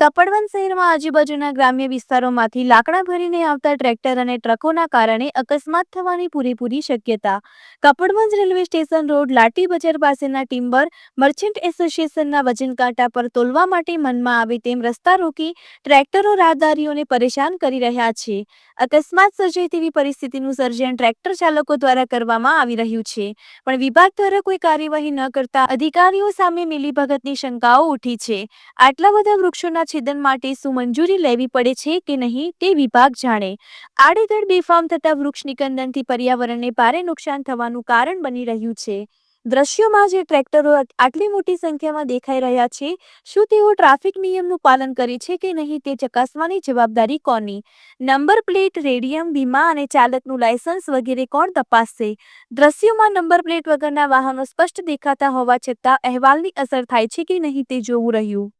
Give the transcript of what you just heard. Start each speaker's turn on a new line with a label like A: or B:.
A: કપડવંજ શહેરમાં આજુબાજુના ગ્રામ્ય વિસ્તારોમાંથી લાકડા ભરીને આવતા ટ્રેક્ટર અને ટ્રકોના કારણે અકસ્માત થવાની પૂરેપૂરી શક્યતા. કપડવંજ રેલવે સ્ટેશન રોડ લાઠી બજાર પાસેના ટિમ્બર મર્ચન્ટ એસોસિએશનના વજન કાંટા પર તોલવા માટે મનમાં આવે તેમ રસ્તા રોકી ટ્રેક્ટરો રાહદારીઓને પરેશાન કરી રહ્યા છે. અકસ્માત સર્જાય તેવી પરિસ્થિતિનું સર્જન ટ્રેક્ટર ચાલકો દ્વારા કરવામાં આવી રહ્યું છે, પણ વિભાગ દ્વારા કોઈ કાર્યવાહી ન કરતા અધિકારીઓ સામે મિલીભગતની શંકાઓ ઉઠી છે. આટલા બધા વૃક્ષોના છેદન માટે શું મંજૂરી લેવી પડે છે કે નહીં તે વિભાગ જાણે. આડેધડ બેફામ થતા વૃક્ષ નિકંદનથી પર્યાવરણને ભારે નુકસાન થવાનું કારણ બની રહ્યું છે. દ્રશ્યોમાં જે ટ્રેક્ટરો આટલી મોટી સંખ્યામાં દેખાઈ રહ્યા છે, શું તેઓ ટ્રાફિક નિયમનું પાલન કરે છે કે નહીં તે ચકાસવાની જવાબદારી કોની? નંબર પ્લેટ, રેડિયમ, વીમા અને ચાલકનું લાયસન્સ વગેરે કોણ તપાસશે? દ્રશ્યોમાં નંબર પ્લેટ વગરના વાહનો સ્પષ્ટ દેખાતા હોવા છતાં અહેવાલની અસર થાય છે કે નહીં તે જોવું રહ્યું.